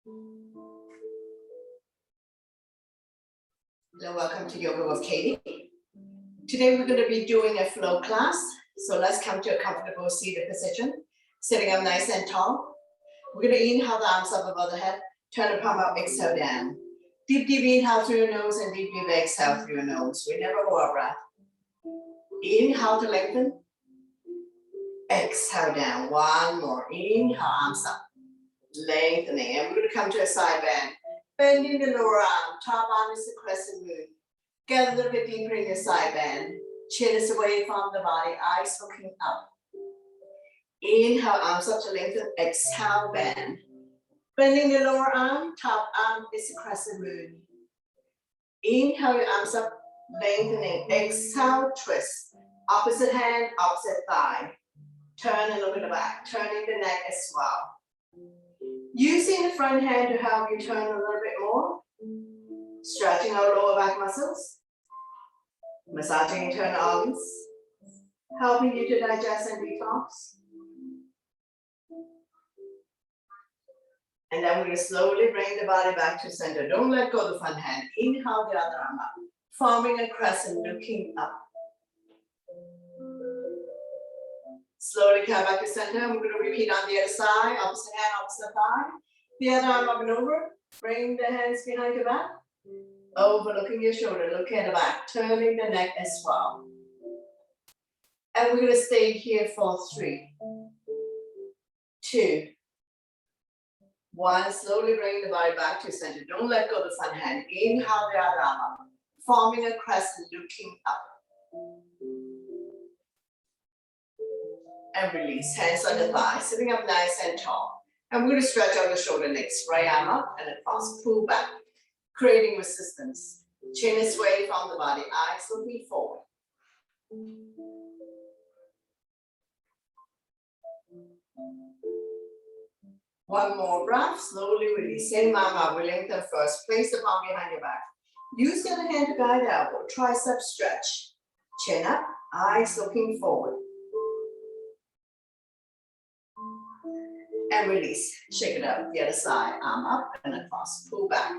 Hello, welcome to Yoga with Katie. Today we're going to be doing a flow class. So let's come to a comfortable seated position, sitting up nice and tall. We're going to inhale the arms up above the head, turn the palm up, exhale down. Deep, deep inhale through your nose and deep, deep exhale through your nose. We never hold our breath. Inhale to lengthen. Exhale down. One more. Inhale, arms up. Lengthening. And we're going to come to a side bend. Bending the lower arm. Top arm is the crescent moon. Get a little bit deeper in your side bend. Chin is away from the body. Eyes looking up. Inhale, arms up to lengthen. Exhale, bend. Bending the lower arm. Top arm is the crescent moon. Inhale, your arms up. Lengthening. Exhale, twist. Opposite hand, opposite thigh. Turn and look at the back. Turning the neck as well. Using the front hand to help you turn a little bit more. Stretching our lower back muscles. Massaging internal organs. Helping you to digest and detox. And then we're going to slowly bring the body back to center. Don't let go of the front hand. Inhale the other arm up. Forming a crescent, looking up. Slowly come back to center. We're going to repeat on the other side. Opposite hand, opposite thigh. The other arm up and over. Bring the hands behind your back. Overlooking your shoulder. Look at the back. Turning the neck as well. And we're going to stay here for 3, 2, 1. Slowly bring the body back to center. Don't let go of the front hand. Inhale the other arm up. Forming a crescent, looking up. And release. Hands on the thighs. Sitting up nice and tall. And we're going to stretch out the shoulder next. Right arm up and across. Pull back. Creating resistance. Chin is away from the body. Eyes looking forward. One more breath. Slowly release. Same arm up. We lengthen first. Place the palm behind your back. Use the other hand to guide the elbow. Tricep stretch. Chin up. Eyes looking forward. And release. Shake it out. The other side. Arm up and across. Pull back.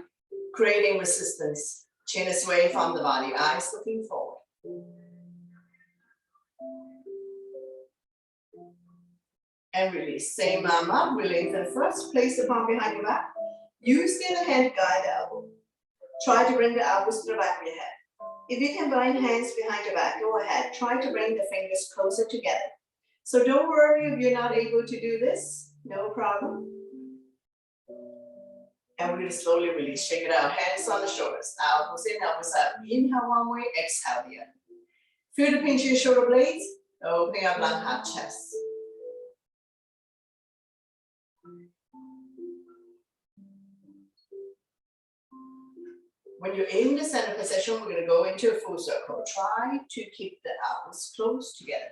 Creating resistance. Chin is away from the body. Eyes looking forward. And release. Same arm up. We lengthen first. Place the palm behind your back. Use the other hand to guide the elbow. Try to bring the elbows to the back of your head. If you can bind hands behind your back, go ahead. Try to bring the fingers closer together. So don't worry if you're not able to do this. No problem. And we're going to slowly release. Shake it out. Hands on the shoulders. Elbows in, elbows out. Inhale one way, exhale the other. Feel the pinch in your shoulder blades. Opening up long heart chest. When you're in the center position, we're going to go into a full circle. Try to keep the elbows close together.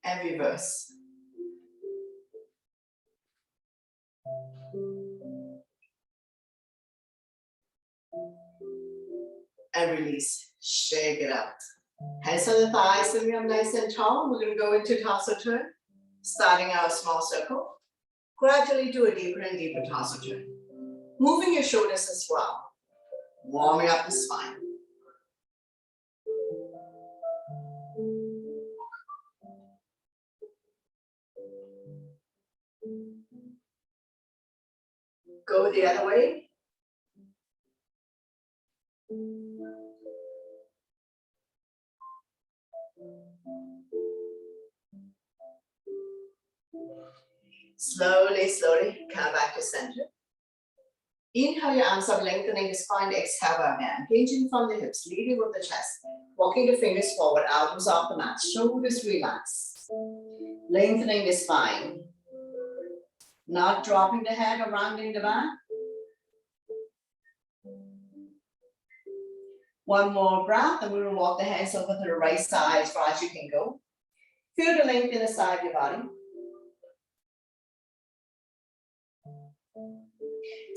And reverse. And release. Shake it out. Hands on the thighs, sitting up nice and tall. We're going to go into torso turn. Starting our small circle. Gradually do a deeper and deeper torso turn. Moving your shoulders as well. Warming up the spine. Go the other way. Slowly, slowly come back to center. Inhale your arms up, lengthening the spine. Exhale our hand. Hinging from the hips, leading with the chest. Walking the fingers forward, elbows off the mat. Shoulders relax. Lengthening the spine. Not dropping the head or rounding the back. One more breath, and we will walk the hands over to the right side as far as you can go. Feel the length in the side of your body.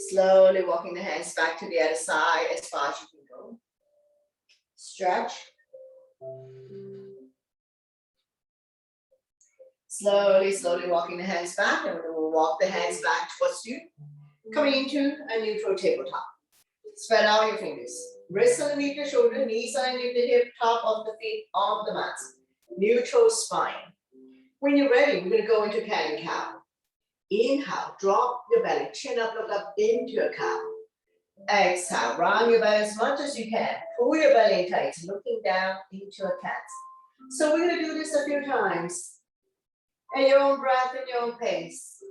Slowly walking the hands back to the other side as far as you can go. Stretch. Slowly, slowly walking the hands back, and we'll walk the hands back towards you. Coming into a neutral tabletop. Spread out your fingers. Wrists underneath your shoulder, knees underneath the hip, top of the feet on the mat. Neutral spine. When you're ready, we're going to go into cat and cow. Inhale, drop your belly, chin up, look up into a cow. Exhale, round your belly as much as you can. Pull your belly in tight, looking down into a cat. So we're going to do this a few times. At your own breath and your own pace.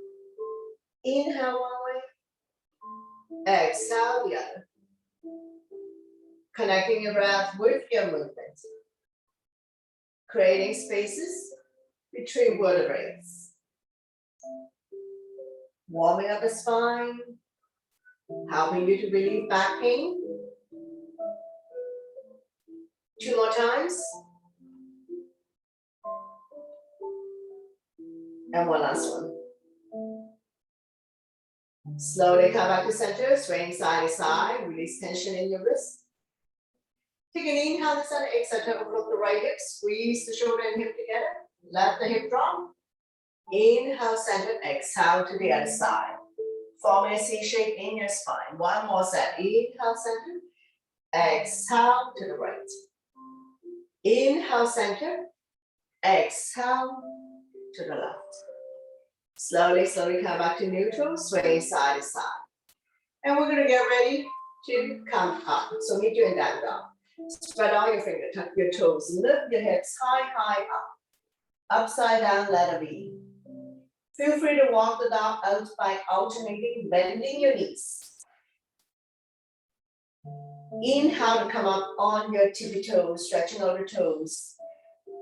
Inhale one way. Exhale the other. Connecting your breath with your movement. Creating spaces between vertebrae. Warming up the spine. Helping you to relieve back pain. 2 more times. And one last one. Slowly come back to center, swaying side to side, release tension in your wrist. Take an inhale to center, exhale to open up the right hip, squeeze the shoulder and hip together, let the hip drop. Inhale, center, exhale to the other side. Forming a C shape in your spine. One more set. Inhale, center. Exhale to the right. Inhale, center. Exhale to the left. Slowly, slowly come back to neutral, sway side to side. And we're going to get ready to come up. So meet you in down dog. Spread out your fingers, tuck your toes, lift your hips high, high up. Upside down, letter V. Feel free to walk the dog out by alternating, bending your knees. Inhale to come up on your tippy toes, stretching out the toes.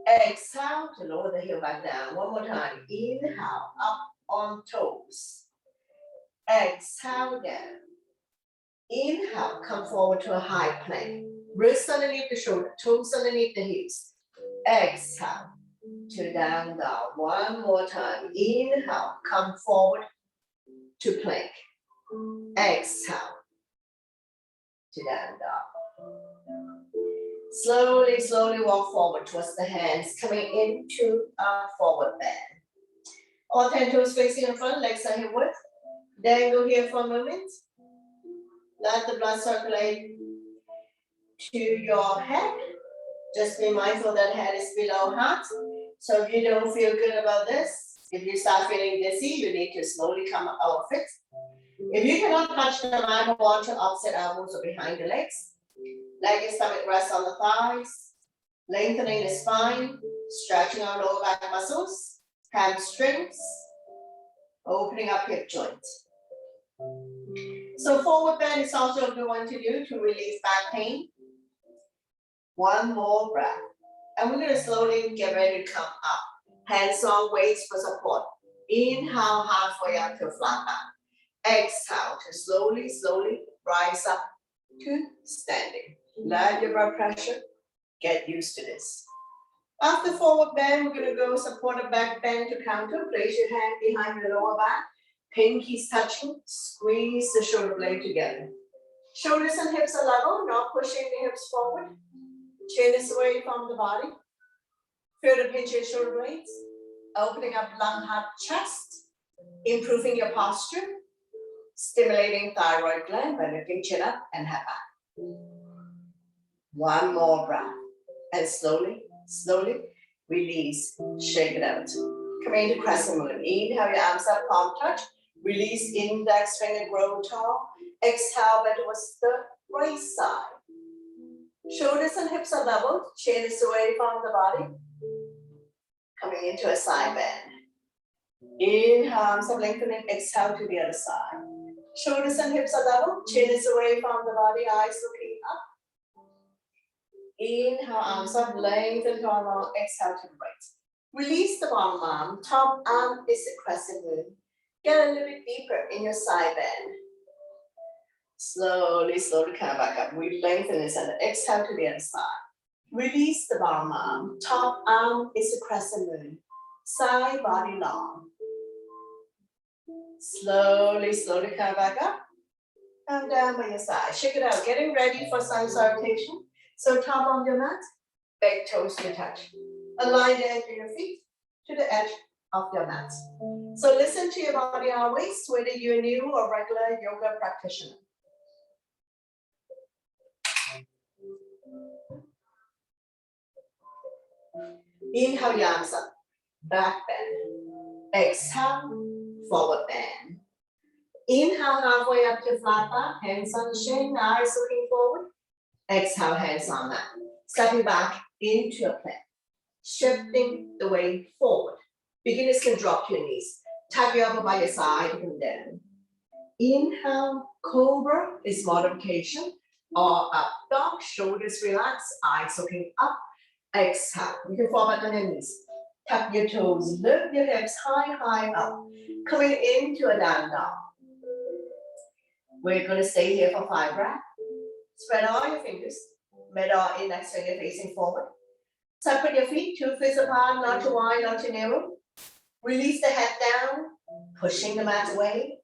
Exhale to lower the heel back down. One more time. Inhale, up on toes. Exhale down. Inhale, come forward to a high plank. Wrists underneath the shoulder, toes underneath the hips. Exhale to down dog. One more time. Inhale, come forward to plank. Exhale to down dog. Slowly, slowly walk forward towards the hands, coming into a forward bend. All 10 toes facing in front, legs are hip width. Dangle here for a moment. Let the blood circulate to your head. Just be mindful that head is below heart. So if you don't feel good about this, if you start feeling dizzy, you need to slowly come out of it. If you cannot touch the mat, watch your opposite elbows or behind the legs. Let your stomach rest on the thighs. Lengthening the spine, stretching our lower back muscles, hamstrings, opening up hip joints. So forward bend is also a good one to do to relieve back pain. One more breath. And we're going to slowly get ready to come up. Hands on, weights for support. Inhale halfway up to a flat back. Exhale to slowly, slowly rise up to standing. Let your blood pressure get used to this. After forward bend, we're going to go supported back bend to counter. Place your hand behind your lower back. Pinkies touching. Squeeze the shoulder blade together. Shoulders and hips are level, not pushing the hips forward. Chin is away from the body. Feel the pinch in shoulder blades. Opening up lung, heart, chest. Improving your posture. Stimulating thyroid gland by lifting chin up and head back. One more breath. And slowly, slowly release. Shake it out. Coming into crescent moon. Inhale your arms up, palm touch. Release index finger, grow tall. Exhale, bend towards the right side. Shoulders and hips are level. Chin is away from the body. Coming into a side bend. Inhale, arms up lengthening. Exhale to the other side. Shoulders and hips are level. Chin is away from the body. Eyes looking up. Inhale, arms up, lengthen to our long. Exhale to the right. Release the bottom arm. Top arm is a crescent moon. Get a little bit deeper in your side bend. Slowly, slowly come back up. We lengthen this and exhale to the other side. Release the bottom arm. Top arm is a crescent moon. Side body long. Slowly, slowly come back up. Come down by your side. Shake it out. Getting ready for sun salutation. So top of your mat, big toes to touch. Align the edge of your feet to the edge of your mat. So listen to your body always, whether you're new or regular yoga practitioner. Inhale, arms up, back bend. Exhale, forward bend. Inhale, halfway up to flat back, hands on the shin, eyes looking forward. Exhale, hands on mat. Stepping back into a plank. Shifting the weight forward. Beginners can drop your knees. Tap your elbow by your side and down. Inhale, cobra is modification. Or up dog, shoulders relax, eyes looking up. Exhale, you can fall back on your knees. Tap your toes, lift your hips high up. Coming into a down dog. We're going to stay here for 5 breaths. Spread all your fingers. Middle index finger facing forward. Separate your feet, 2 fists apart, not too wide, not too narrow. Release the head down, pushing the mat away.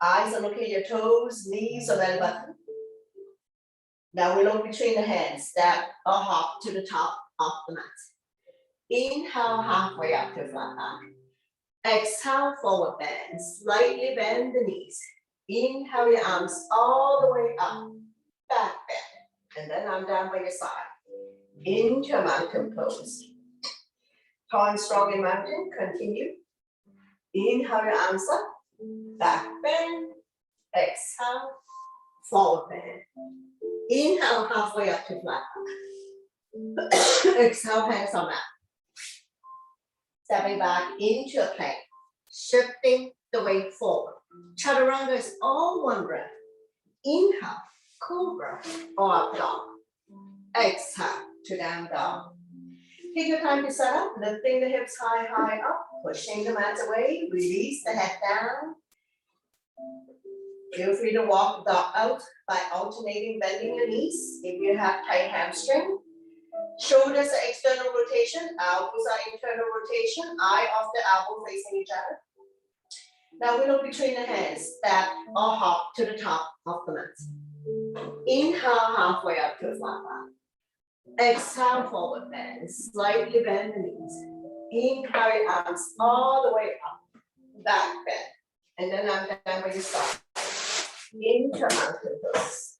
Eyes are looking at your toes, knees or belly button. Now we look between the hands, step or hop to the top of the mat. Inhale, halfway up to flat back. Exhale, forward bend, slightly bend the knees. Inhale your arms all the way up, back bend, and then arm down by your side. Into a mountain pose. Tall and strong in mountain, continue. Inhale your arms up, back bend, exhale, forward bend. Inhale, halfway up to flat back. Exhale, hands on mat. Stepping back into a plank, shifting the weight forward. Chaturanga is all one breath. Inhale, cobra or up dog. Exhale to down dog. Take your time to set up, lifting the hips high up, pushing the mat away, release the head down. Feel free to walk the dog out by alternating bending your knees if you have tight hamstring. Shoulders are external rotation, elbows are internal rotation, eye of the elbow facing each other. Now we look between the hands, step or hop to the top of the mat. Inhale, halfway up to a flat back. Exhale, forward bend, slightly bend the knees. Inhale your arms all the way up, back bend, and then I'm down by your side. Into mountain pose.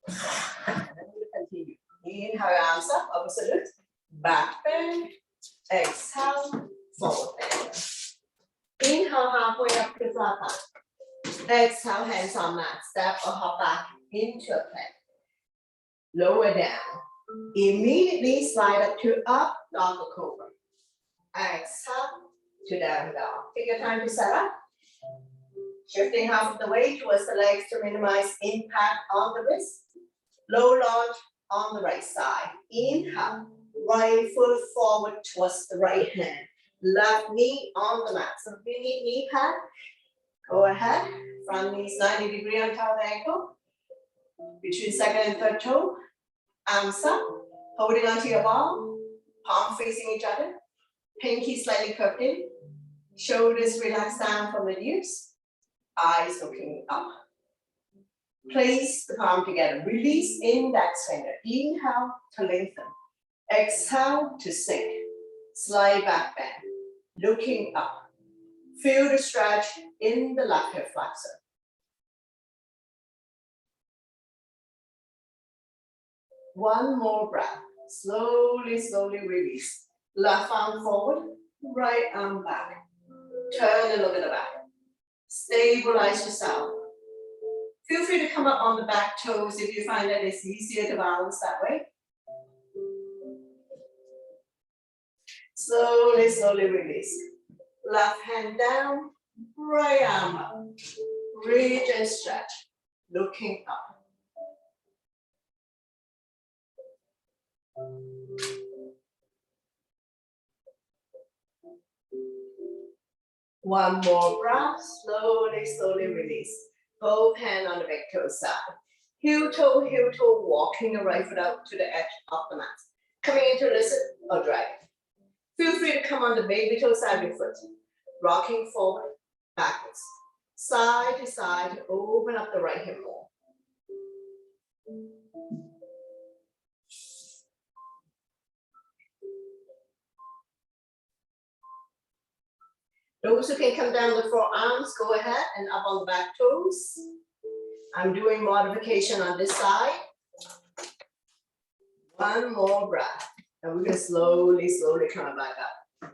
And then we continue. Inhale your arms up, opposite, back bend, exhale, forward bend. Inhale, halfway up to flat back. Exhale, hands on mat, step or hop back into a plank. Lower down. Immediately slide up to up dog or cobra. Exhale to down dog. Take your time to set up. Shifting half of the weight towards the legs to minimize impact on the wrist. Low lunge on the right side. Inhale, right foot forward towards the right hand. Left knee on the mat. So if you need knee pad, go ahead. Front knees 90 degrees on top of the ankle. Between second and third toe. Arms up, holding onto your ball, palm facing each other, pinky slightly curved in, shoulders relaxed down from the ears, eyes looking up. Place the palm together, release index finger, inhale to lengthen, exhale to sink, slide back bend, looking up. Feel the stretch in the left hip flexor. One more breath. Slowly, slowly release. Left arm forward, right arm back. Turn and look at the back. Stabilize yourself. Feel free to come up on the back toes if you find that it's easier to balance that way. Slowly, slowly release. Left hand down, right arm up. Reach and stretch. Looking up. One more breath, slowly, slowly release. Both hands on the big toe side. Heel toe, walking the right foot out to the edge of the mat. Coming into listen or drag. Feel free to come on the baby toe side of your foot. Rocking forward, backwards. Side to side, open up the right hip more. Those who can come down the forearms, go ahead and up on the back toes. I'm doing modification on this side. One more breath. And we're going to slowly, slowly come back up.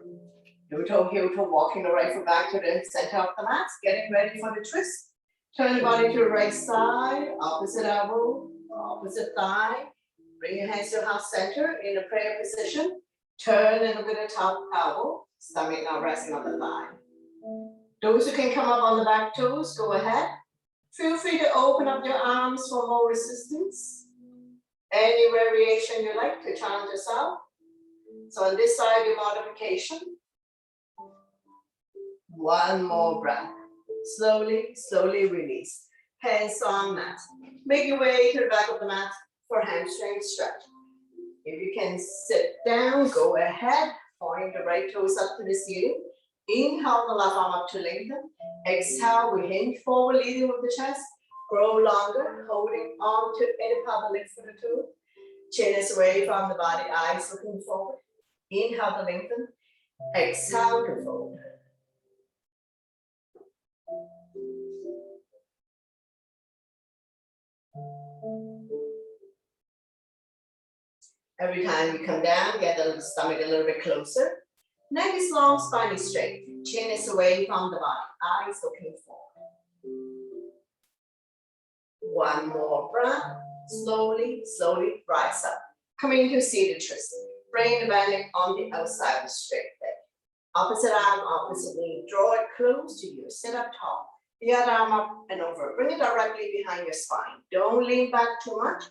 Heel toe, walking the right foot back to the center of the mat. Getting ready for the twist. Turn your body to the right side, opposite elbow, opposite thigh. Bring your hands to heart center in a prayer position. Turn and look at the top elbow. Stomach now resting on the thigh. Those who can come up on the back toes, go ahead. Feel free to open up your arms for more resistance. Any variation you like to challenge yourself. So on this side, your modification. One more breath. Slowly, slowly release. Hands on mat. Make your way to the back of the mat for hamstring stretch. If you can sit down, go ahead. Point the right toes up to the ceiling. Inhale the left arm up to lengthen. Exhale, we hinge forward, leading with the chest. Grow longer, holding on to any part of the leg for the toe. Chin is away from the body, eyes looking forward. Inhale to lengthen. Exhale to fold. Every time you come down, get the stomach a little bit closer. Neck is long, spine is straight. Chin is away from the body, eyes looking forward. One more breath. Slowly, slowly rise up. Coming into seated twist. Bring the band on the outside of the straight leg. Opposite arm, opposite knee. Draw it close to you. Sit up tall. The other arm up and over. Bring it directly behind your spine. Don't lean back too much.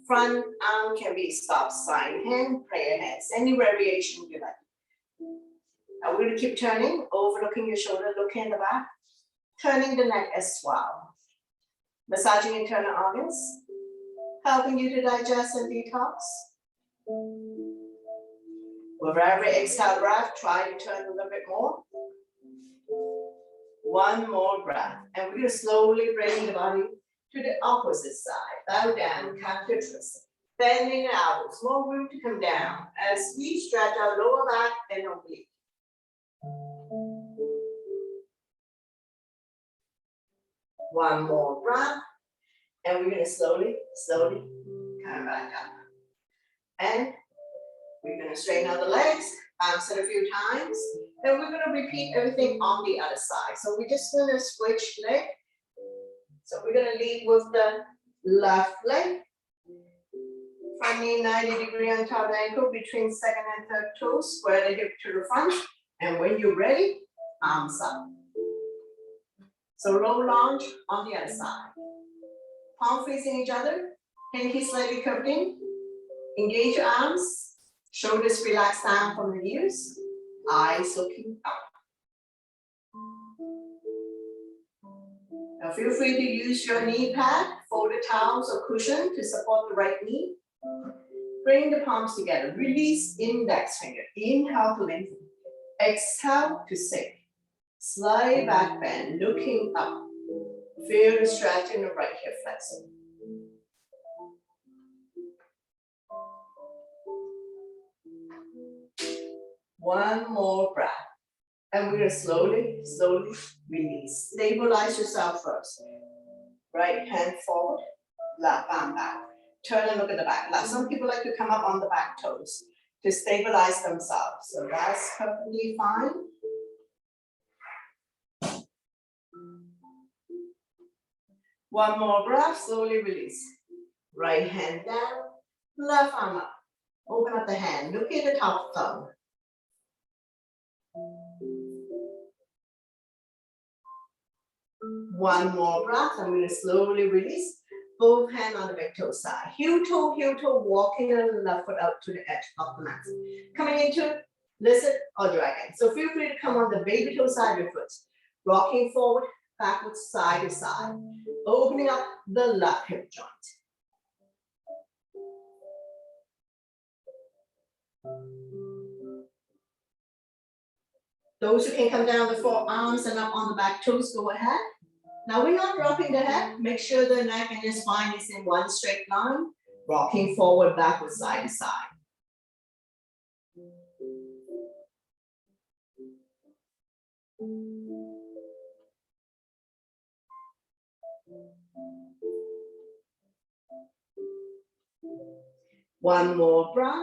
Front arm can be stop sign hand, prayer hands. Any variation you like. Now we're going to keep turning, overlooking your shoulder, looking in the back. Turning the neck as well. Massaging internal organs. Helping you to digest and detox. With every exhale breath, try to turn a little bit more. One more breath. And we're going to slowly bring the body to the opposite side. Bow down, counter twist. Bending the elbows, more room to come down as we stretch our lower back and oblique. One more breath. And we're going to slowly, slowly come back up. And we're going to straighten out the legs, bounce it a few times. Then we're going to repeat everything on the other side. So we're just going to switch leg. So we're going to lead with the left leg. Front knee 90-degree on top ankle between second and third toes. Square the hip to the front. And when you're ready, arms up. So low lunge on the other side. Palm facing each other. Pinky slightly curved in. Engage your arms. Shoulders relax down from the ears. Eyes looking up. Now feel free to use your knee pad, folded towels or cushion to support the right knee. Bring the palms together. Release index finger. Inhale to lengthen. Exhale to sink. Slide back bend, looking up. Feel the stretch in the right hip flexor. One more breath. And we're going to slowly, slowly release. Stabilize yourself first. Right hand forward, left arm back. Turn and look at the back. Now, some people like to come up on the back toes to stabilize themselves. So that's perfectly fine. One more breath, slowly release. Right hand down, left arm up. Open up the hand, look at the top thumb. One more breath, I'm going to slowly release. Both hands on the back toe side. Heel toe, walking the left foot out to the edge of the mat. Coming into lizard or dragon. So feel free to come on the baby toe side of your foot. Rocking forward, backwards, side to side. Opening up the left hip joint. Those who can come down the forearms and up on the back toes, go ahead. Now we're not dropping the head. Make sure the neck and your spine is in one straight line. Rocking forward, backwards, side to side. One more breath,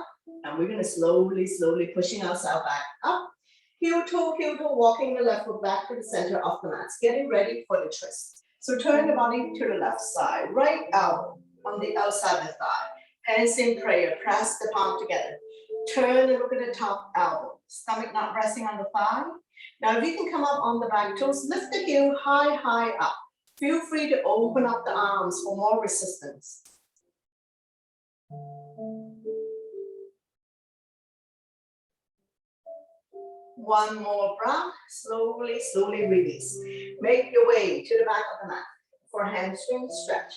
and we're going to slowly, slowly pushing ourselves back up. Heel toe, walking the left foot back to the center of the mat, getting ready for the twist. So turn the body to the left side, right elbow on the outside of the thigh. Hands in prayer, press the palm together. Turn and look at the top elbow, stomach not resting on the thigh. Now if you can come up on the back toes, lift the heel high, high up. Feel free to open up the arms for more resistance. One more breath, slowly, slowly release. Make your way to the back of the mat for hamstring stretch.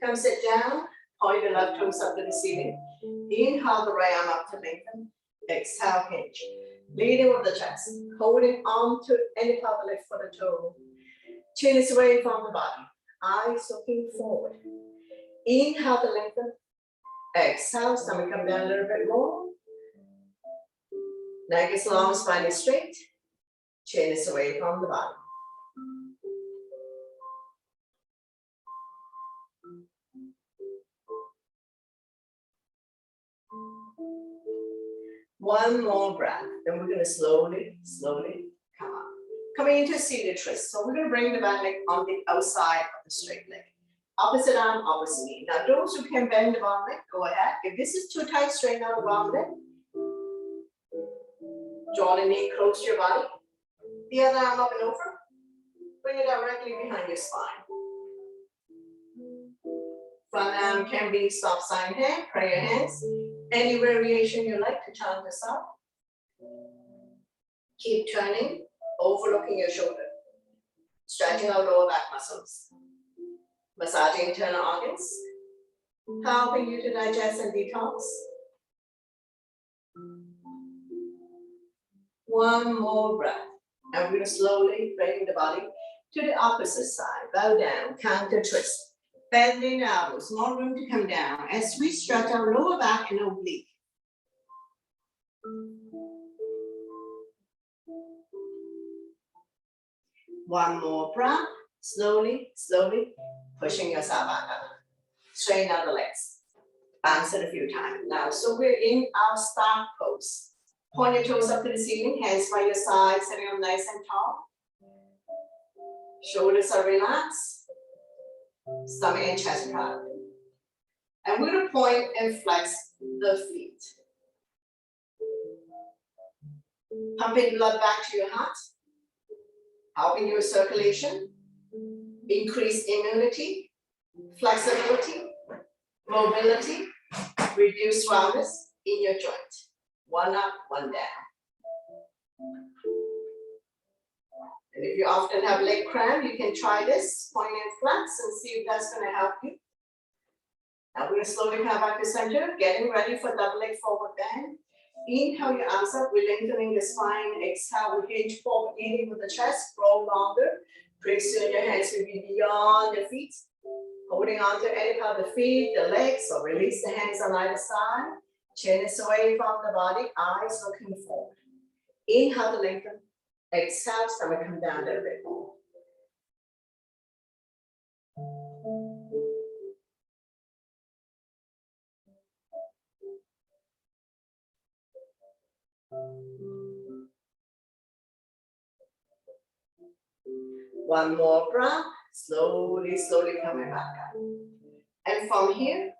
Come sit down, point the left toes up to the ceiling. Inhale the right arm up to lengthen. Exhale, hinge. Leading with the chest, holding on to any part of the leg for the toe. Chin is away from the body, eyes looking forward. Inhale to lengthen. Exhale, stomach come down a little bit more. Neck is long, spine is straight. Chin is away from the body. One more breath. Then we're going to slowly, slowly come up. Coming into a seated twist. So we're going to bring the back leg on the outside of the straight leg. Opposite arm, opposite knee. Now those who can bend the bottom leg, go ahead. If this is too tight, straighten out the bottom leg. Draw the knee close to your body. The other arm up and over. Bring it directly behind your spine. Front arm can be stop sign hand, prayer hands. Any variation you like to chant this out. Keep turning, overlooking your shoulder. Stretching out lower back muscles. Massaging internal organs. Helping you to digest and detox. One more breath. And we're going to slowly bring the body to the opposite side. Bow down, counter twist. Bending elbows, more room to come down as we stretch our lower back and oblique. One more breath. Slowly, slowly pushing yourself back up. Straighten out the legs. Bounce it a few times. Now, so we're in our start pose. Point your toes up to the ceiling, hands by your side, sitting up nice and tall. Shoulders are relaxed. Stomach and chest proud. And we're going to point and flex the feet. Pumping blood back to your heart. Helping your circulation. Increase immunity. Flexibility. Mobility. Reduce roundness in your joint. One up, one down. And if you often have leg cramp, you can try this, point and flex, and see if that's going to help you. Now we're going to slowly come back to center, getting ready for double leg forward bend. Inhale your arms up, we're lengthening the spine. Exhale, we hinge forward, leading with the chest, grow longer. Press your hands will be beyond the feet. Holding on to any part of the feet, the legs, or release the hands on either side. Chin is away from the body, eyes looking forward. Inhale to lengthen. Exhale, stomach come down a little bit more. One more breath, slowly, slowly coming back up. And from here,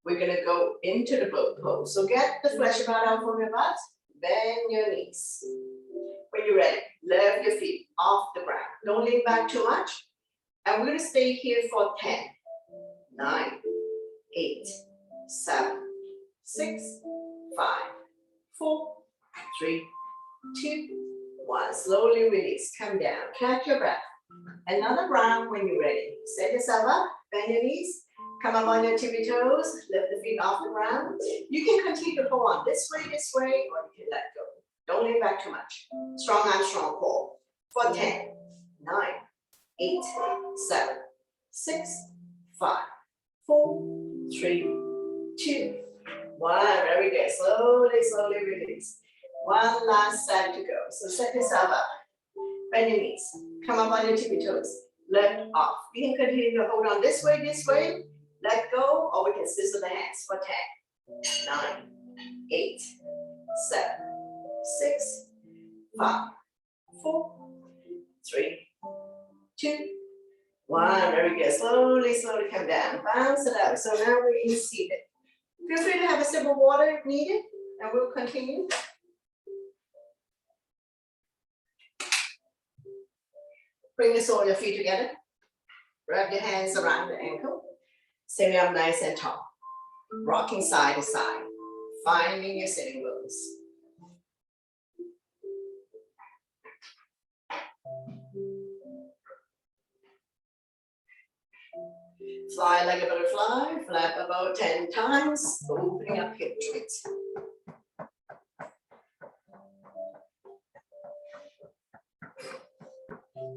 we're gonna go into the boat pose. So get the flesh about out from your butt, bend your knees. When you're ready, lift your feet off the ground. Don't lean back too much. And we're gonna stay here for 10, 9, 8, 7, 6, 5, 4, 3, 2, 1. Slowly release, come down, catch your breath. Another round when you're ready. Set yourself up, bend your knees, come up on your tippy toes, lift the feet off the ground. You can continue to hold on this way, or you can let go. Don't lean back too much. Strong arm, strong core. For 10, 9, 8, 7, 6, 5, 4, 3, 2, 1. Very good. Slowly, slowly release. One last set to go. So set yourself up. Bend your knees. Come up on your tippy toes. Lift off. We can continue to hold on this way, let go, or we can sizzle the hands for 10, 9, 8, 7, 6, 5, 4, 3, 2, 1. Very good. Slowly, slowly come down. Bounce it out. So now we're in seated. Feel free to have a sip of water if needed, and we'll continue. Bring the sole of your feet together. Wrap your hands around the ankle. Sitting up nice and tall. Rocking side to side. Finding your sitting bones. Fly like a butterfly. Flap about 10 times. Opening up hip joints.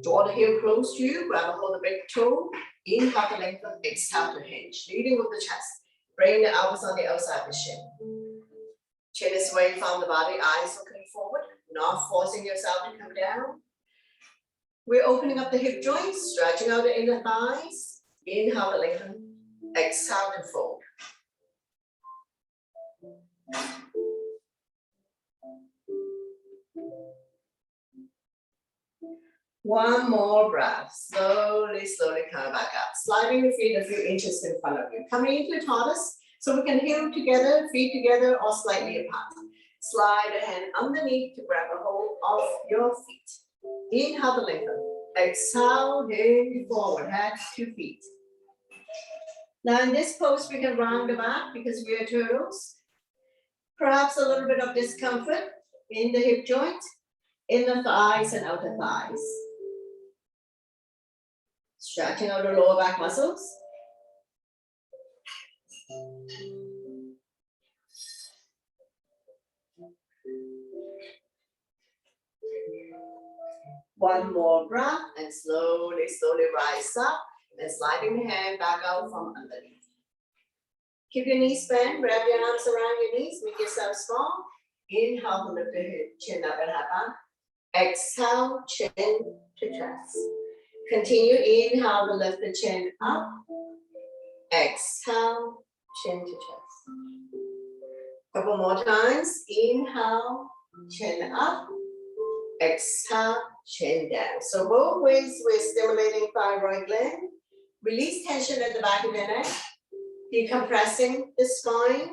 Draw the heel close to you, grab a hold of the big toe, inhale to lengthen, exhale to hinge, leading with the chest. Bring the elbows on the outside of the shin. Chin is away from the body, eyes looking forward, not forcing yourself to come down. We're opening up the hip joints, stretching out the inner thighs. Inhale to lengthen, exhale to fold. One more breath. Slowly, slowly come back up. Sliding the feet a few inches in front of you. Coming into tortoise, so we can heel together, feet together, or slightly apart. Slide a hand underneath to grab a hold of your feet. Inhale to lengthen. Exhale, hinge forward, head to feet. Now in this pose, we can round the back because we are turtles. Perhaps a little bit of discomfort in the hip joint, inner thighs and outer thighs. Stretching out the lower back muscles. One more breath and slowly, slowly rise up and sliding the hand back out from underneath. Keep your knees bent, wrap your arms around your knees, make yourself strong. Inhale to lift the head, chin up and up. Exhale, chin to chest. Continue, inhale to lift the chin up. Exhale, chin to chest. Couple more times. Inhale, chin up. Exhale, chin down. So both ways we're stimulating thyroid gland. Release tension at the back of the neck. Decompressing the spine.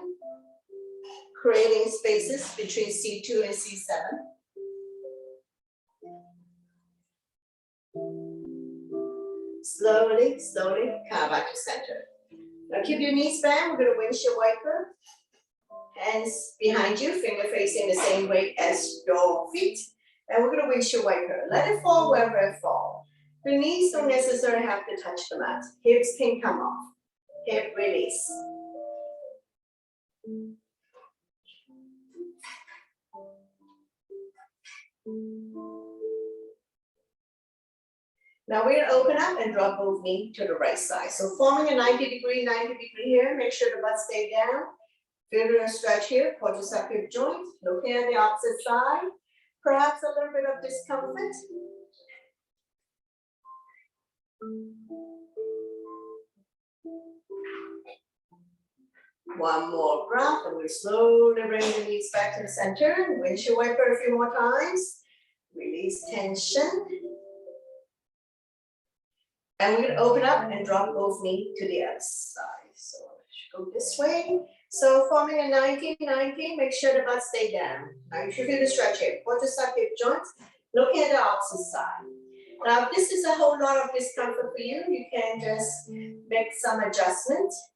Creating spaces between C2 and C7. Slowly, slowly, come back to center. Now keep your knees bent. We're going to windshield wiper. Hands behind you, finger facing the same way as your feet. And we're going to windshield wiper. Let it fall wherever it falls. The knees don't necessarily have to touch the mat. Hips can come off. Hip release. Now we're going to open up and drop both knees to the right side. So forming a 90 degree here. Make sure the butt stay down. Feel your stretch here. Quadricep hip joint. Looking at the opposite side. Perhaps a little bit of discomfort. One more breath, and we slowly bring the knees back to the center. Windshield wiper a few more times. Release tension. And we're going to open up and drop both knees to the other side. So go this way. So forming a 90, make sure the butt stay down. Now you should feel the stretch here. Quadricep hip joints. Looking at the opposite side. Now if this is a whole lot of discomfort for you, you can just make some adjustments.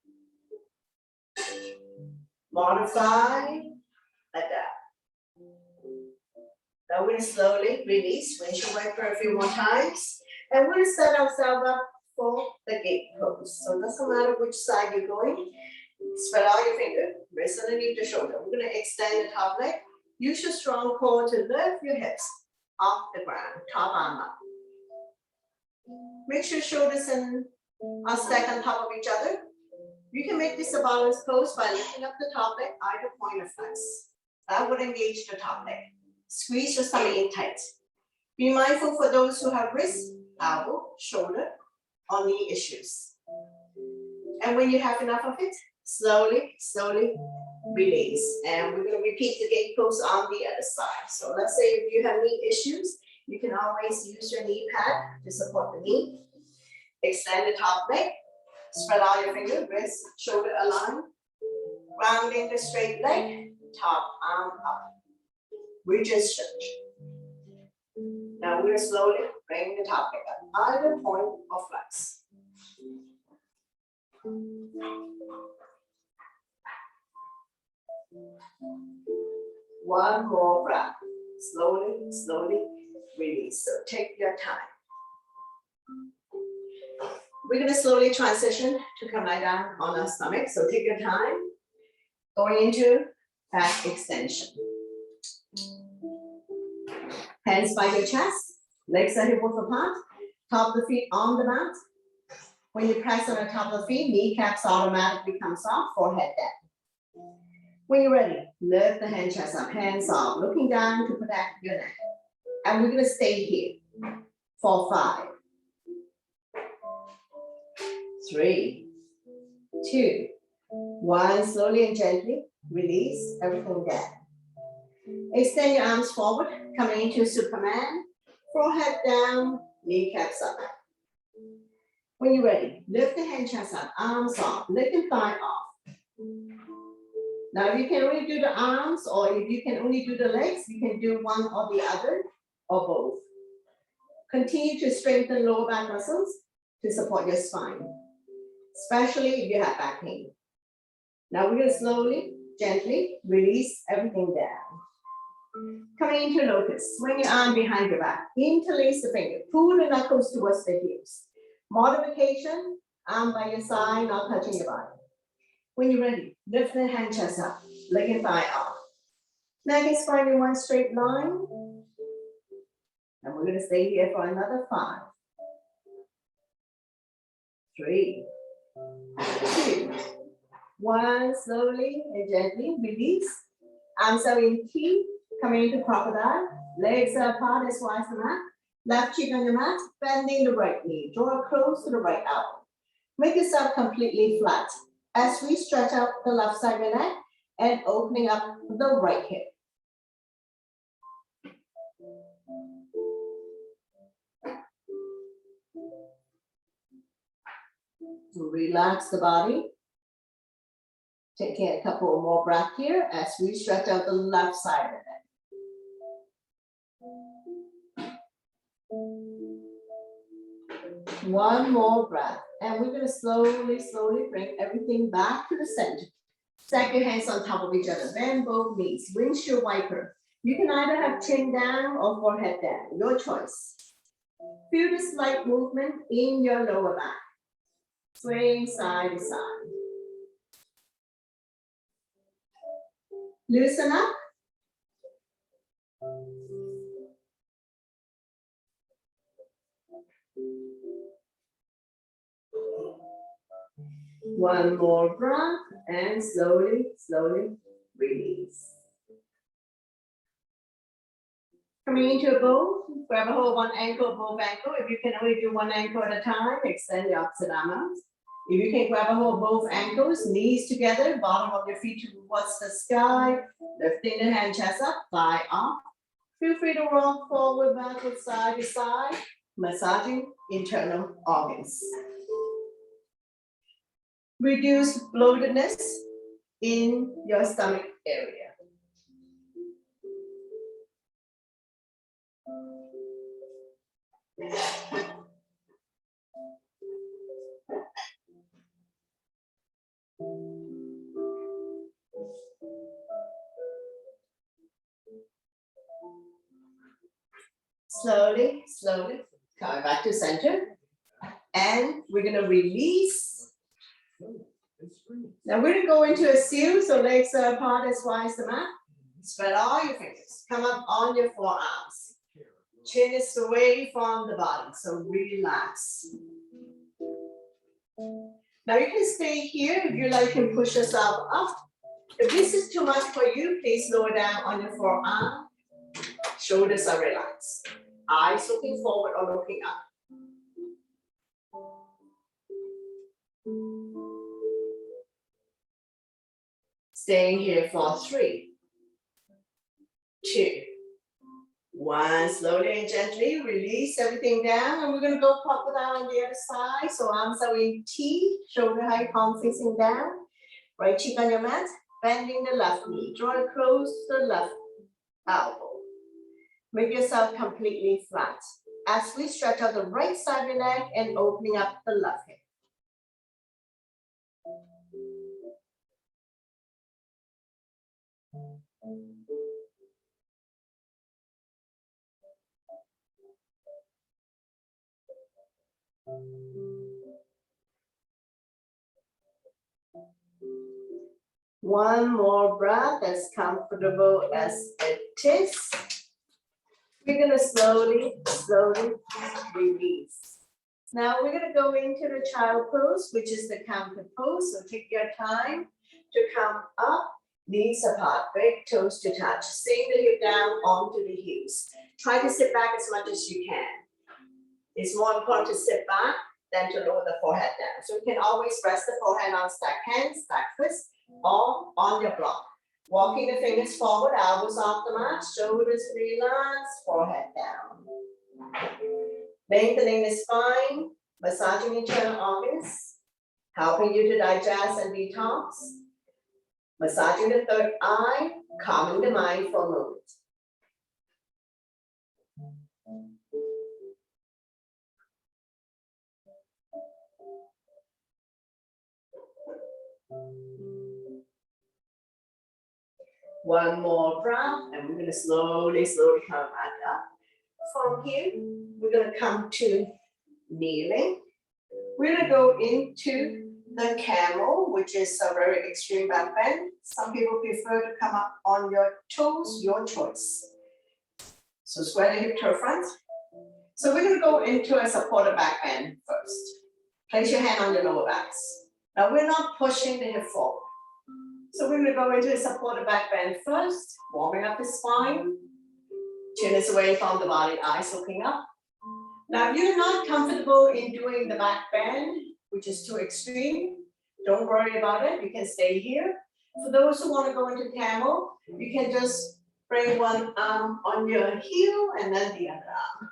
Modify, adapt. Now we're going to slowly release. Windshield wiper a few more times. And we're going to set ourselves up for the gate pose. So it doesn't matter which side you're going. Spread out your finger, wrist underneath the shoulder. We're going to extend the top leg. Use your strong core to lift your hips off the ground, top arm up. Make sure shoulders are stacked on top of each other. You can make this a balanced pose by lifting up the top leg, either point of flex. That would engage the top leg. Squeeze your stomach in tight. Be mindful for those who have wrist, elbow, shoulder, or knee issues. And when you have enough of it, slowly, slowly release. And we're going to repeat the gate pose on the other side. So let's say if you have knee issues, you can always use your knee pad to support the knee. Extend the top leg. Spread out your fingers, wrist, shoulder aligned. Rounding the straight leg, top arm up. Reach and stretch. Now we're slowly bring the top leg up, either point or flex. One more breath. Slowly, slowly release. So take your time. We're going to slowly transition to come lie down on our stomach. So take your time. Going into back extension. Hands by your chest. Legs are hip width apart. Top of the feet on the mat. When you press on the top of the feet, kneecaps automatically come soft, forehead down. When you're ready, lift the hand chest up, hands off, looking down to protect your neck. And we're going to stay here for 5, 3, 2, 1. Slowly and gently release everything down. Extend your arms forward, coming into Superman. Forehead down, kneecaps up. When you're ready, lift the hand chest up, arms off, lift the thigh off. Now, if you can only do the arms or if you can only do the legs, you can do one or the other or both. Continue to strengthen lower back muscles to support your spine, especially if you have back pain. Now, we're going to slowly, gently release everything down. Coming into locust, swing your arm behind your back, interlace the finger, pull the knuckles towards the heels. Modification, arm by your side, not touching your body. When you're ready, lift the hand chest up, leg and thigh off. Neck and spine in one straight line. And we're going to stay here for another 5, 3, 2, 1. Slowly and gently release. Arms are in T, coming into crocodile. Legs are apart as wide as the mat. Left cheek on your mat, bending the right knee. Draw close to the right elbow. Make yourself completely flat as we stretch out the left side of your neck and opening up the right hip. Relax the body. Taking a couple more breaths here as we stretch out the left side of the neck. One more breath. And we're going to slowly, slowly bring everything back to the center. Stack your hands on top of each other. Bend both knees. Windshield wiper. You can either have chin down or forehead down. Your choice. Feel the slight movement in your lower back. Swaying side to side. Loosen up. One more breath and slowly, slowly release. Coming into a bow, grab a hold one ankle, both ankle. If you can only do one ankle at a time, extend the opposite arm out. If you can grab a hold both ankles, knees together, bottom of your feet towards the sky, lifting the hand chest up, thigh off. Feel free to rock forward, backward, side to side, massaging internal organs. Reduce bloatedness in your stomach area. Slowly, slowly, coming back to center. And we're going to release. Now we're going to go into a seal, so legs are apart as wide as the mat. Spread all your fingers. Come up on your forearms. Chin is away from the body, so relax. Now you can stay here if you like and push yourself up. If this is too much for you, please lower down on your forearm. Shoulders are relaxed. Eyes looking forward or looking up. Staying here for 3, 2, 1. Slowly and gently release everything down, and we're going to go crocodile on the other side. So arms are in T, shoulder height, palm facing down. Right cheek on your mat, bending the left knee. Draw it close to the left elbow. Make yourself completely flat. As we stretch out the right side of your leg and opening up the left hip. One more breath, as comfortable as it is. We're going to slowly release. Now we're going to go into the child pose, which is the counter pose. So take your time to come up, knees apart, big toes to touch. Sink the hip down onto the heels. Try to sit back as much as you can. It's more important to sit back than to lower the forehead down. So you can always rest the forehead on stacked hands, stacked fists, or on your block. Walking the fingers forward, elbows off the mat, shoulders relax, forehead down. Lengthening the spine, massaging internal organs, helping you to digest and detox. Massaging the third eye, calming the mind for a moment. One more breath, and we're going to slowly come back up. From here, we're going to come to kneeling. We're going to go into the camel, which is a very extreme back bend. Some people prefer to come up on your toes, your choice. So square the hip to the front. So we're going to go into a supported back bend first. Place your hand on your lower backs. Now we're not pushing the hip forward. So we're going to go into a supported back bend first, warming up the spine. Chin is away from the body, eyes looking up. Now, if you're not comfortable in doing the back bend, which is too extreme, don't worry about it. You can stay here. For those who want to go into camel, you can just bring one arm on your heel and then the other arm.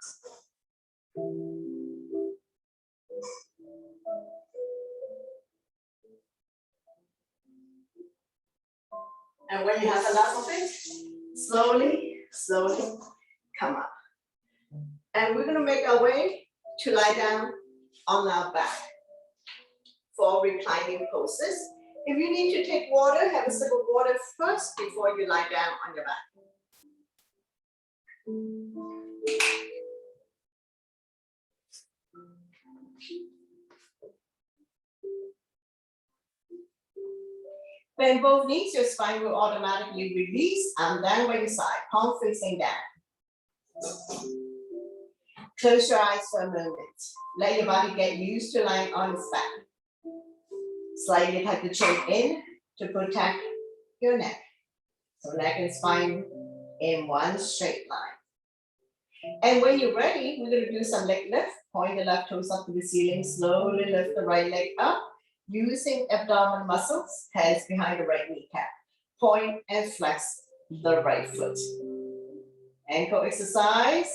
And when you have enough of it, slowly come up. And we're going to make our way to lie down on our back for reclining poses. If you need to take water, have a sip of water first before you lie down on your back. Bend both knees, your spine will automatically release, and then by your side, palm facing down. Close your eyes for a moment. Let your body get used to lying on its back. Slightly tuck the chin in to protect your neck. So neck and spine in one straight line. And when you're ready, we're going to do some leg lift. Point the left toes up to the ceiling. Slowly lift the right leg up. Using abdominal muscles, hands behind the right kneecap. Point and flex the right foot. Ankle exercise,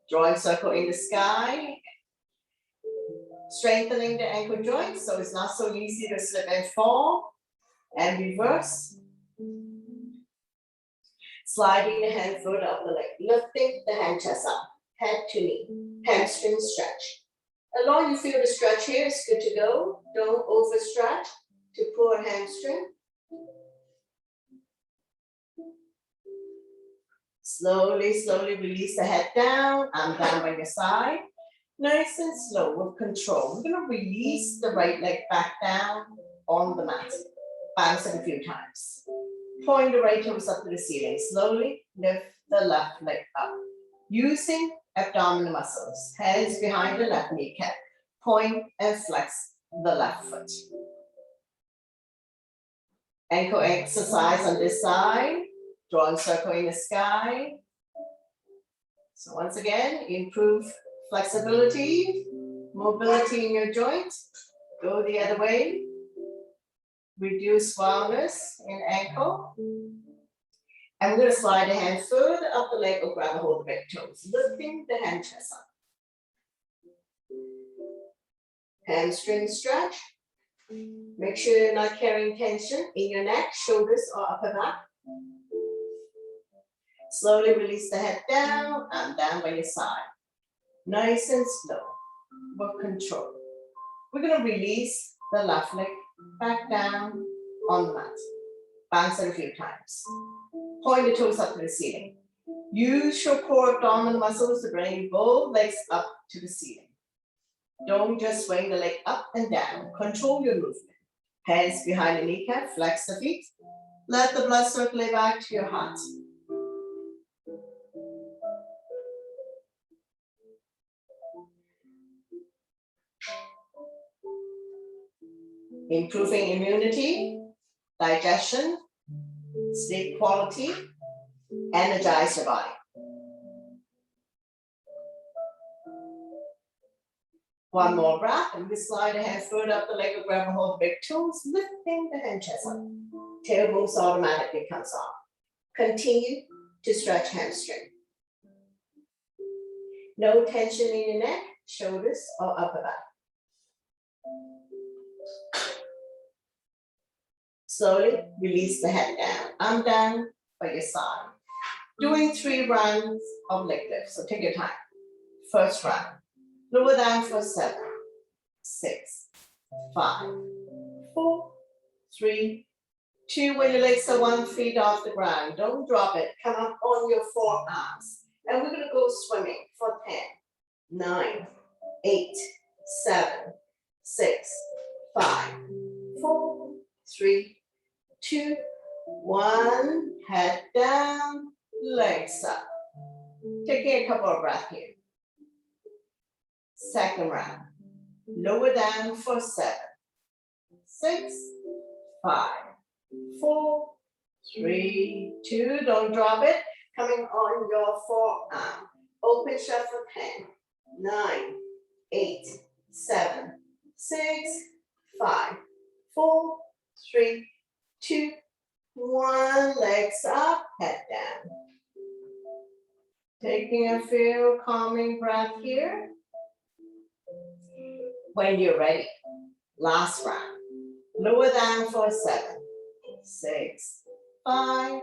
drawing circle in the sky. Strengthening the ankle joints so it's not so easy to slip and fall. And reverse. Sliding the hand foot up the leg. Lifting the hand chest up, head to knee. Hamstring stretch. As long as you feel the stretch here, it's good to go. Don't overstretch to pull a hamstring. Slowly release the head down. Arm down by your side. Nice and slow with control. We're going to release the right leg back down on the mat. Bounce it a few times. Point the right toes up to the ceiling. Slowly lift the left leg up. Using abdominal muscles, hands behind the left kneecap. Point and flex the left foot. Ankle exercise on this side. Drawing circle in the sky. So once again, improve flexibility, mobility in your joints. Go the other way. Reduce wildness in ankle. And we're going to slide the hand further up the leg or grab a hold of the big toes, lifting the hand chest up. Hamstring stretch. Make sure you're not carrying tension in your neck, shoulders, or upper back. Slowly release the head down and down by your side. Nice and slow, with control. We're going to release the left leg back down on the mat. Bounce it a few times. Point the toes up to the ceiling. Use your core abdominal muscles to bring both legs up to the ceiling. Don't just swing the leg up and down. Control your movement. Hands behind the kneecap, flex the feet. Let the blood circulate back to your heart. Improving immunity, digestion, sleep quality, energize your body. One more breath, and we slide the hand further up the leg or grab a hold of the big toes, lifting the hand chest up. Tailbones automatically comes off. Continue to stretch hamstring. No tension in your neck, shoulders, or upper back. Slowly release the head down. I'm down by your side. Doing 3 rounds of leg lifts, so take your time. First round. Lower down for 7, 6, 5, 4, 3, 2. When your legs are 1 foot off the ground, don't drop it. Come up on your forearms. And we're going to go swimming for 10, 9, 8, 7, 6, 5, 4, 3, 2, 1. Head down, legs up. Taking a couple of breaths here. Second round. Lower down for 7, 6, 5, 4, 3, 2. Don't drop it. Coming on your forearm. Open shut for 10, 9, 8, 7, 6, 5, 4, 3, 2, 1. Legs up, head down. Taking a few calming breath here. When you're ready, last round. Lower down for 7, 6, 5,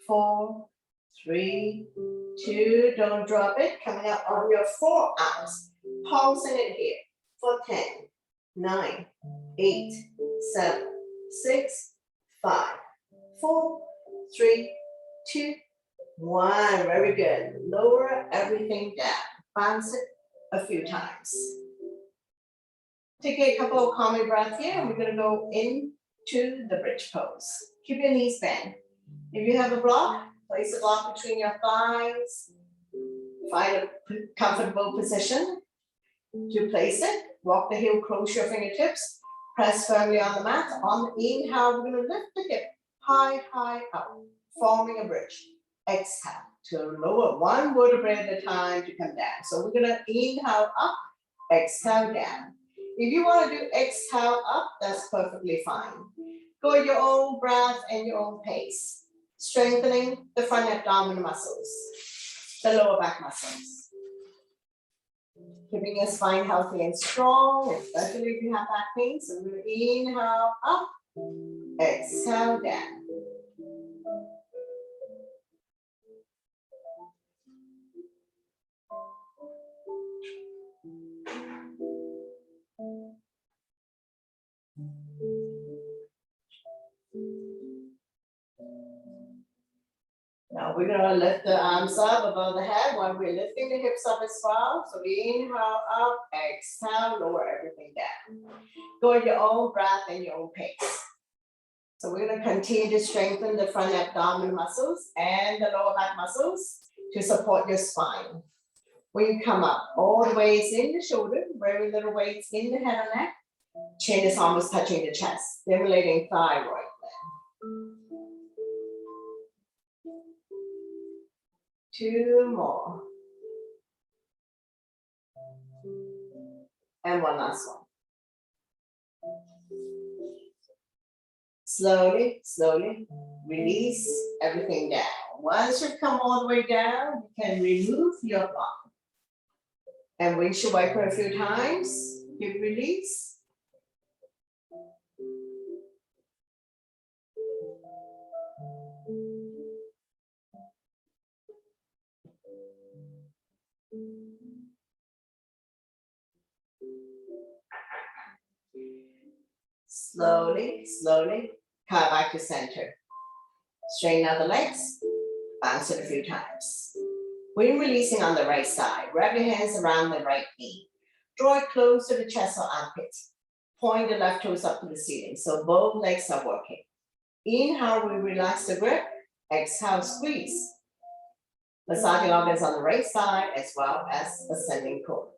4, 3, 2. Don't drop it. Coming up on your forearms. Pulsing it here for 10, 9, 8, 7, 6, 5, 4, 3, 2, 1. Very good. Lower everything down. Bounce it a few times. Take a couple of calming breaths here, and we're going to go into the bridge pose. Keep your knees bent. If you have a block, place a block between your thighs. Find a comfortable position to place it. Walk the heel, close your fingertips. Press firmly on the mat. On the inhale, we're going to lift the hip high, high up, forming a bridge. Exhale to lower 1 vertebrae at a time to come down. So we're going to inhale up, exhale down. If you want to do exhale up, that's perfectly fine. Go at your own breath and your own pace. Strengthening the front abdominal muscles, the lower back muscles. Keeping your spine healthy and strong, especially if you have back pain. So we're going to inhale up, exhale down. Now we're going to lift the arms up above the head while we're lifting the hips up as well. So inhale up, exhale, lower everything down. Go at your own breath and your own pace. So we're going to continue to strengthen the front abdominal muscles and the lower back muscles to support your spine. When you come up, all the weights in the shoulder, very little weights in the head and neck. Chin is almost touching the chest, stimulating thyroid gland. 2 more. And one last one. Slowly, slowly release everything down. Once you come all the way down, you can remove your block. And windshield wiper a few times, give release. Slowly, slowly, come back to center. Straighten out the legs, bounce it a few times. When releasing on the right side, wrap your hands around the right knee. Draw it close to the chest or armpits. Point the left toes up to the ceiling, so both legs are working. Inhale, we relax the grip. Exhale, squeeze. Massaging organs on the right side as well as ascending core.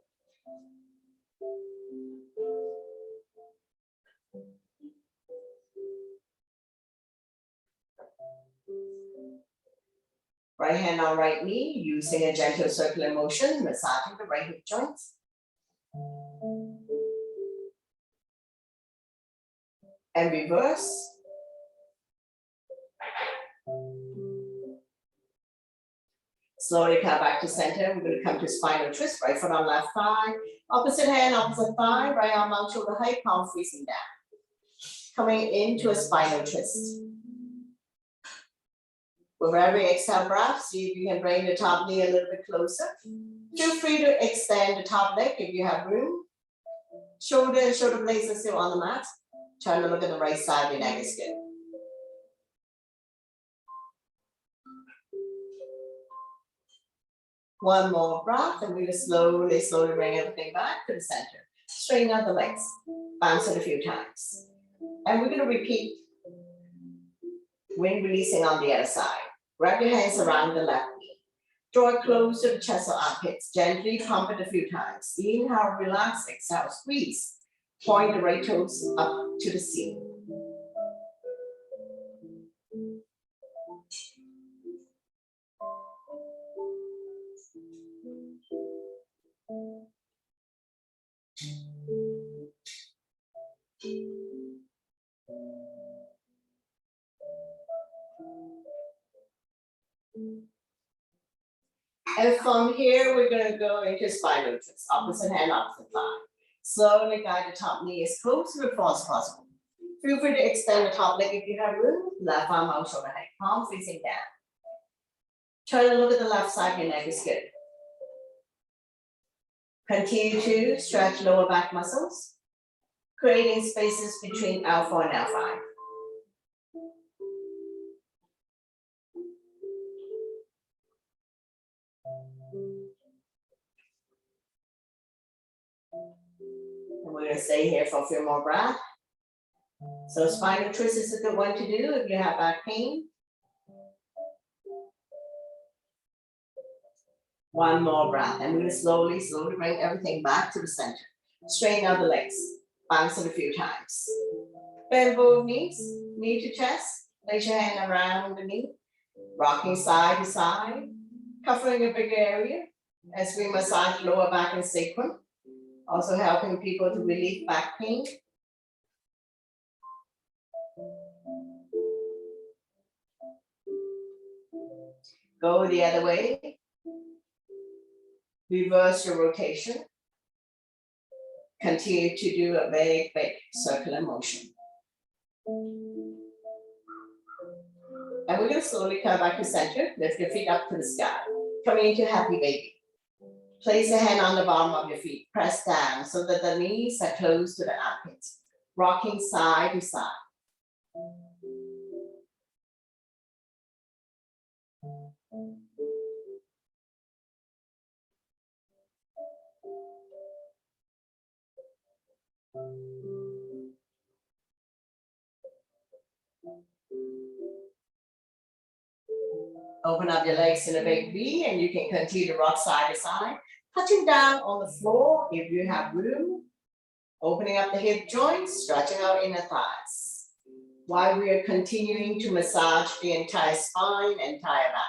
Right hand on right knee, using a gentle circular motion, massaging the right hip joints. And reverse. Slowly come back to center. We're going to come to spinal twist, right foot on left thigh. Opposite hand, opposite thigh, right arm out shoulder height, palm facing down. Coming into a spinal twist. With every exhale breath, see if you can bring the top knee a little bit closer. Feel free to extend the top leg if you have room. Shoulder and shoulder blades are still on the mat. Turn to look at the right side, your neck is good. One more breath, and we're going to slowly, slowly bring everything back to the center. Straighten out the legs, bounce it a few times. And we're going to repeat when releasing on the other side. Wrap your hands around the left knee. Draw it close to the chest or armpits. Gently pump it a few times. Inhale, relax, exhale, squeeze. Point the right toes up to the ceiling. And from here, we're going to go into spinal twist, opposite hand, opposite thigh. Slowly guide the top knee as close to the floor as possible. Feel free to extend the top leg if you have room. Left arm out shoulder height, palm facing down. Turn and look at the left side, your neck is good. Continue to stretch lower back muscles, creating spaces between L4 and L5. And we're going to stay here for a few more breaths. So spinal twist is a good one to do if you have back pain. One more breath, and we're going to slowly, slowly bring everything back to the center. Straighten out the legs, bounce it a few times. Bend both knees, knee to chest. Place your hand around the knee, rocking side to side, covering a big area as we massage lower back and sacrum. Also helping people to relieve back pain. Go the other way. Reverse your rotation. Continue to do a big, big circular motion. And we're going to slowly come back to center. Lift your feet up to the sky. Coming into happy baby. Place a hand on the bottom of your feet. Press down so that the knees are close to the armpits. Rocking side to side. Open up your legs in a big V, and you can continue to rock side to side, touching down on the floor if you have room. Opening up the hip joints, stretching out inner thighs. While we are continuing to massage the entire spine, entire back.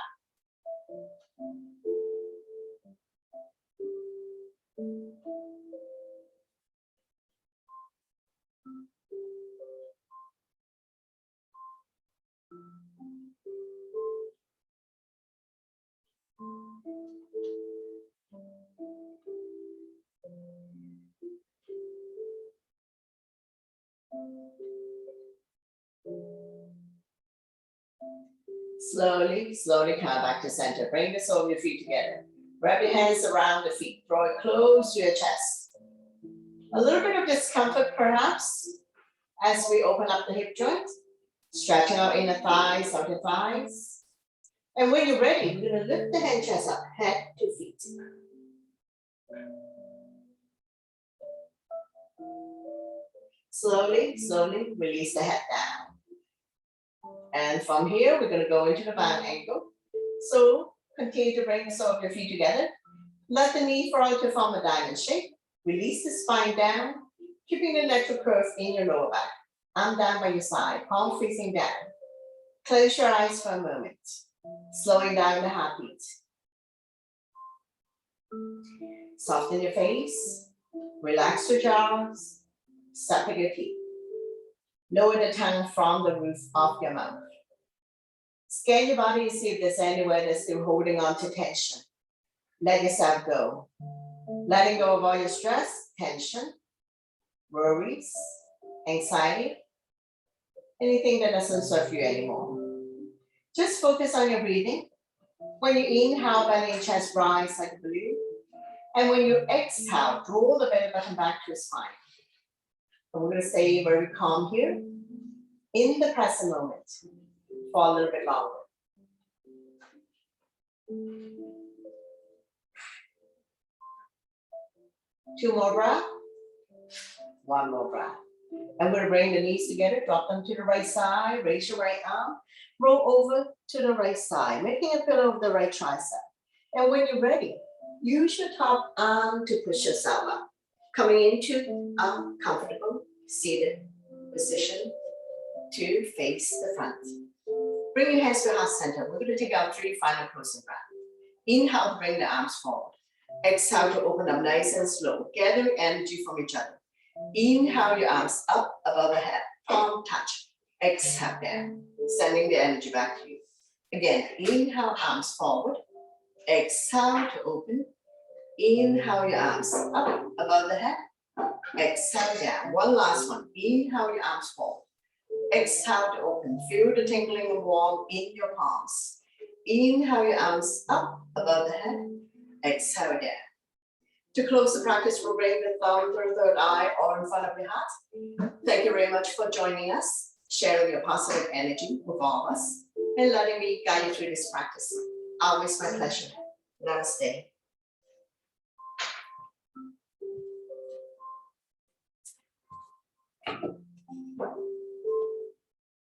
Slowly, slowly come back to center. Bring the sole of your feet together. Wrap your hands around the feet. Draw it close to your chest. A little bit of discomfort perhaps as we open up the hip joint. Stretching our inner thighs, outer thighs. And when you're ready, we're going to lift the hand chest up, head to feet. Slowly, slowly release the head down. And from here, we're going to go into the bound ankle. So continue to bring the sole of your feet together. Let the knee fall to form a diamond shape. Release the spine down, keeping the natural curve in your lower back. Arm down by your side, palm facing down. Close your eyes for a moment, slowing down the heartbeat. Soften your face, relax your jaws, separate your teeth. Lower the tongue from the roof of your mouth. Scan your body to see if there's anywhere that's still holding on to tension. Let yourself go. Letting go of all your stress, tension, worries, anxiety, anything that doesn't serve you anymore. Just focus on your breathing. When you inhale, belly and chest rise like a balloon. And when you exhale, draw the belly button back to your spine. And we're going to stay very calm here in the present moment for a little bit longer. Two more breaths. One more breath. I'm going to bring the knees together, drop them to the right side, raise your right arm, roll over to the right side, making a pillow of the right tricep. And when you're ready, use your top arm to push yourself up, coming into a comfortable seated position to face the front. Bring your hands to heart center. We're going to take our 3 final closing breaths. Inhale, bring the arms forward. Exhale to open up nice and slow, gathering energy from each other. Inhale your arms up above the head, palm touch. Exhale down, sending the energy back to you. Again, inhale, arms forward. Exhale to open. Inhale your arms up above the head. Exhale down. One last one. Inhale your arms forward. Exhale to open. Feel the tingling and warmth in your palms. Inhale your arms up above the head. Exhale down. To close the practice, we'll bring the thumb through the third eye or in front of your heart. Thank you very much for joining us, sharing your positive energy with all of us, and letting me guide you through this practice. Always my pleasure. Namaste.